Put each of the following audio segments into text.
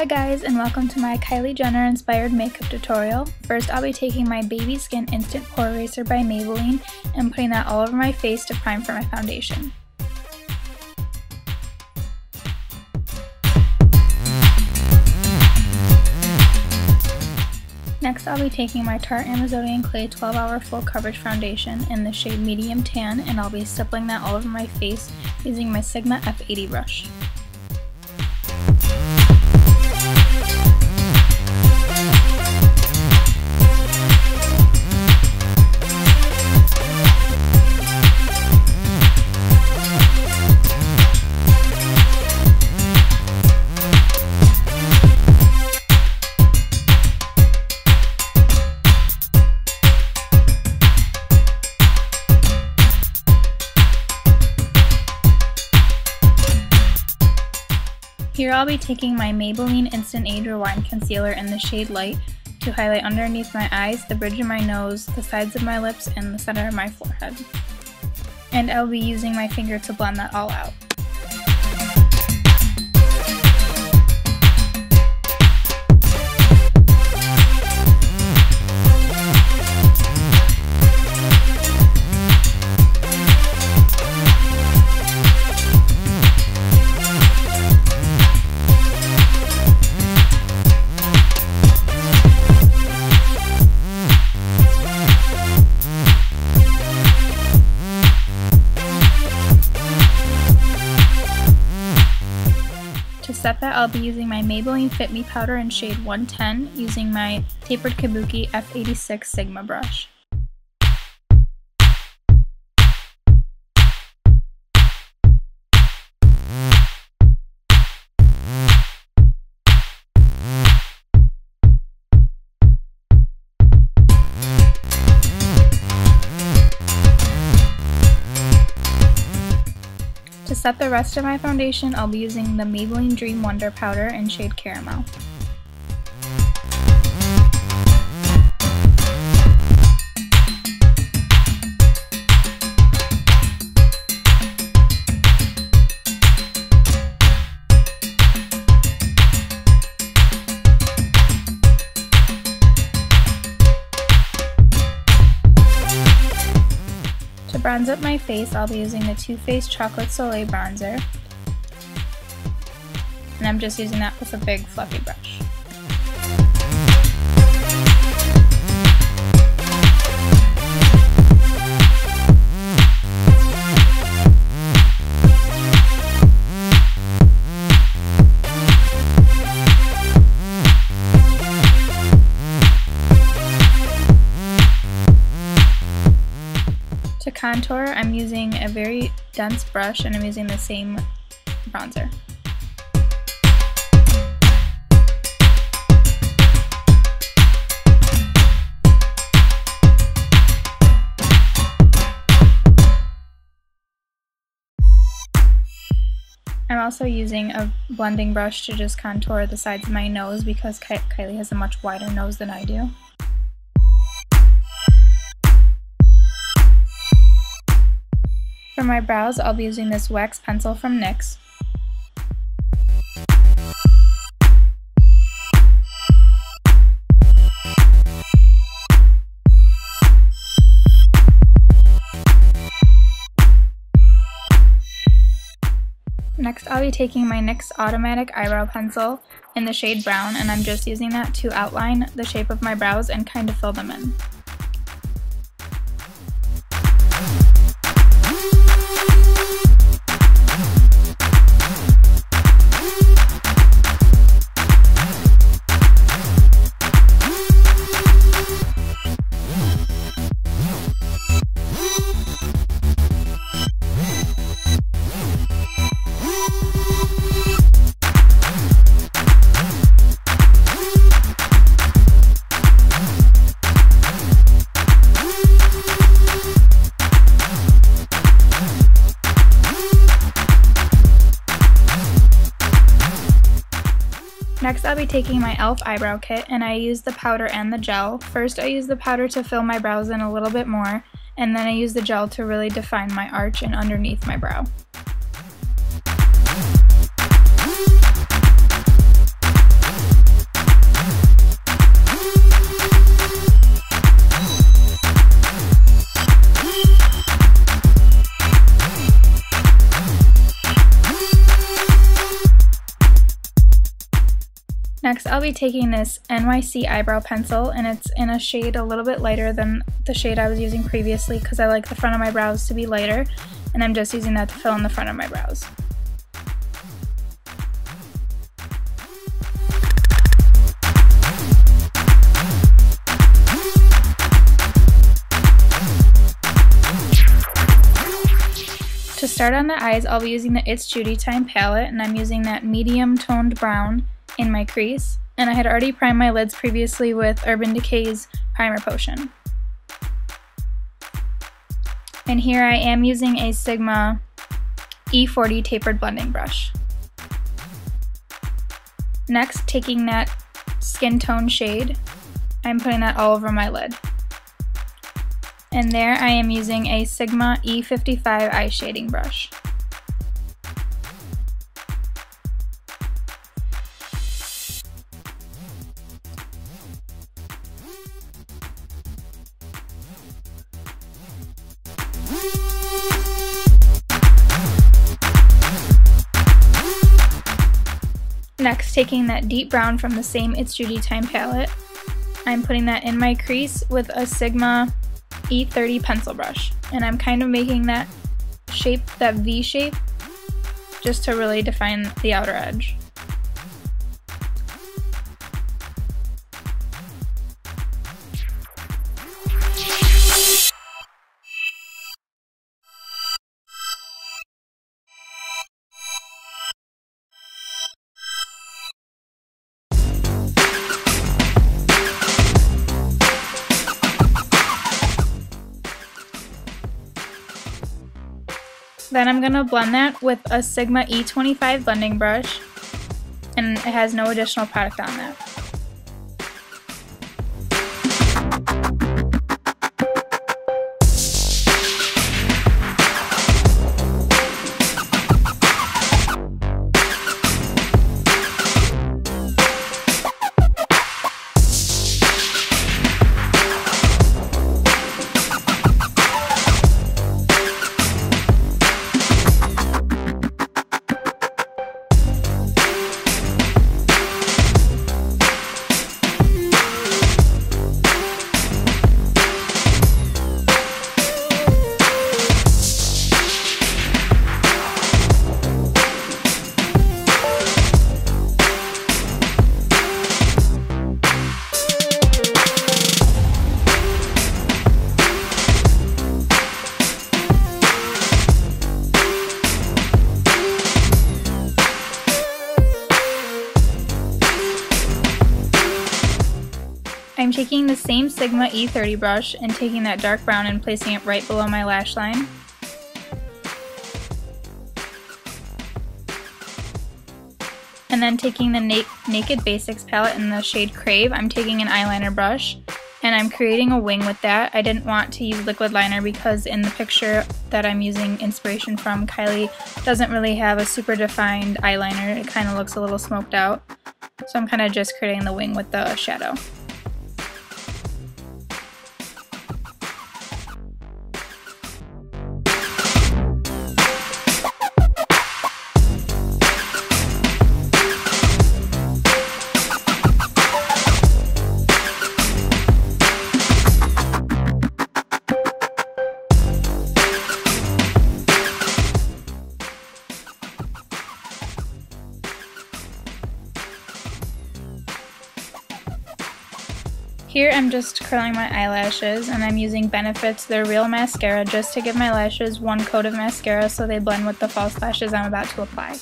Hi guys, and welcome to my Kylie Jenner inspired makeup tutorial. First I'll be taking my Baby Skin Instant Pore Eraser by Maybelline and putting that all over my face to prime for my foundation. Next I'll be taking my Tarte Amazonian Clay 12 Hour Full Coverage Foundation in the shade Medium Tan, and I'll be stippling that all over my face using my Sigma F80 brush. Here I'll be taking my Maybelline Instant Age Rewind Concealer in the shade Light to highlight underneath my eyes, the bridge of my nose, the sides of my lips, and the center of my forehead. And I'll be using my finger to blend that all out. To set that, I'll be using my Maybelline Fit Me Powder in shade 110 using my Tapered Kabuki F86 Sigma brush. To set the rest of my foundation, I'll be using the Maybelline Dream Wonder powder in shade Caramel. To bronze up my face, I'll be using the Too Faced Chocolate Soleil Bronzer, and I'm just using that with a big fluffy brush. To contour, I'm using a very dense brush and I'm using the same bronzer. I'm also using a blending brush to just contour the sides of my nose because Kylie has a much wider nose than I do. For my brows, I'll be using this wax pencil from NYX. Next, I'll be taking my NYX Automatic Eyebrow Pencil in the shade Brown, and I'm just using that to outline the shape of my brows and kind of fill them in. Next I'll be taking my e.l.f. eyebrow kit, and I use the powder and the gel. First I use the powder to fill my brows in a little bit more, and then I use the gel to really define my arch and underneath my brow. Next, I'll be taking this NYX eyebrow pencil, and it's in a shade a little bit lighter than the shade I was using previously because I like the front of my brows to be lighter, and I'm just using that to fill in the front of my brows. To start on the eyes, I'll be using the Itsjudytime Palette, and I'm using that medium toned brown in my crease. And I had already primed my lids previously with Urban Decay's Primer Potion. And here I am using a Sigma E40 tapered blending brush. Next, taking that skin tone shade, I'm putting that all over my lid. And there I am using a Sigma E55 eye shading brush. Next, taking that deep brown from the same Itsjudytime palette, I'm putting that in my crease with a Sigma E30 pencil brush, and I'm kind of making that shape, that V shape, just to really define the outer edge. Then I'm going to blend that with a Sigma E25 blending brush, and it has no additional product on that. I'm taking the same Sigma E30 brush and taking that dark brown and placing it right below my lash line. And then taking the Naked Basics palette in the shade Crave, I'm taking an eyeliner brush and I'm creating a wing with that. I didn't want to use liquid liner because in the picture that I'm using inspiration from, Kylie doesn't really have a super defined eyeliner. It kind of looks a little smoked out. So I'm kind of just creating the wing with the shadow. Here I'm just curling my eyelashes, and I'm using Benefit's Their Real Mascara just to give my lashes one coat of mascara so they blend with the false lashes I'm about to apply.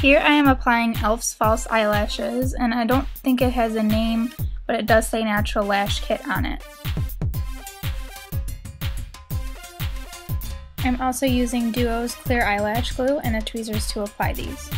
Here I am applying e.l.f.'s false eyelashes, and I don't think it has a name, but it does say Natural Lash Kit on it. I'm also using Duo's Clear Eyelash Glue and a tweezers to apply these.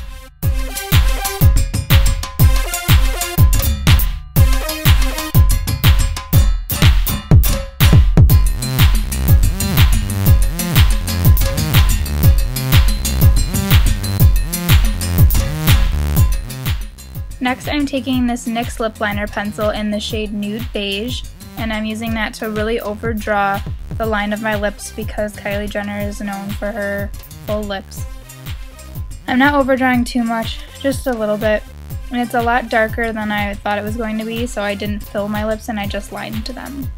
Next, I'm taking this NYX lip liner pencil in the shade Nude Beige, and I'm using that to really overdraw the line of my lips because Kylie Jenner is known for her full lips. I'm not overdrawing too much, just a little bit, and it's a lot darker than I thought it was going to be, so I didn't fill my lips and I just lined them.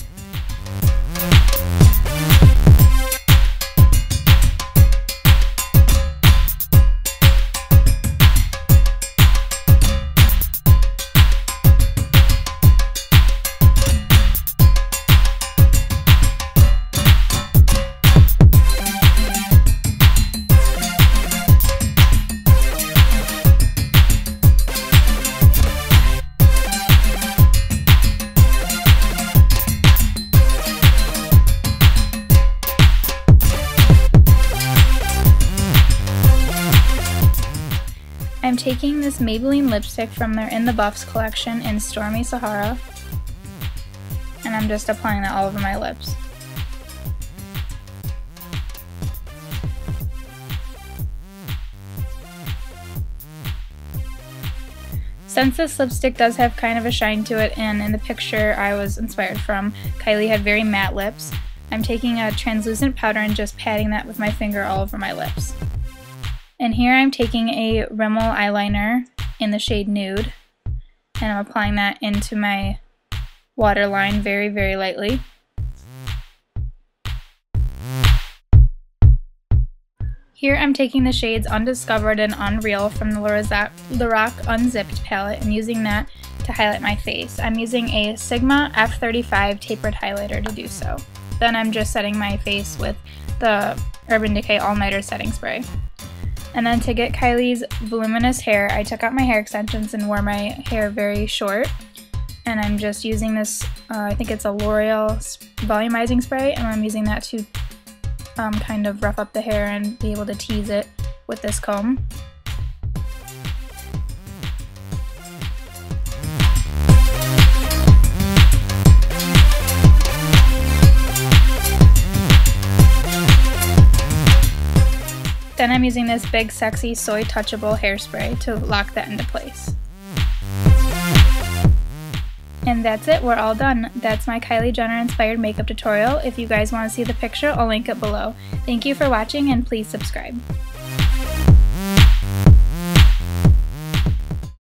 I'm taking this Maybelline lipstick from their In the Buffs collection in Stormy Sahara, and I'm just applying that all over my lips. Since this lipstick does have kind of a shine to it, and in the picture I was inspired from, Kylie had very matte lips, I'm taking a translucent powder and just patting that with my finger all over my lips. And here I'm taking a Rimmel eyeliner in the shade Nude, and I'm applying that into my waterline very, very lightly. Here I'm taking the shades Undiscovered and Unreal from the Lorac Unzipped palette and using that to highlight my face. I'm using a Sigma F35 tapered highlighter to do so. Then I'm just setting my face with the Urban Decay All Nighter setting spray. And then to get Kylie's voluminous hair, I took out my hair extensions and wore my hair very short. And I'm just using this, I think it's a L'Oreal volumizing spray, and I'm using that to kind of rough up the hair and be able to tease it with this comb. Then I'm using this big sexy soy touchable hairspray to lock that into place. And that's it, we're all done. That's my Kylie Jenner inspired makeup tutorial. If you guys want to see the picture, I'll link it below. Thank you for watching and please subscribe.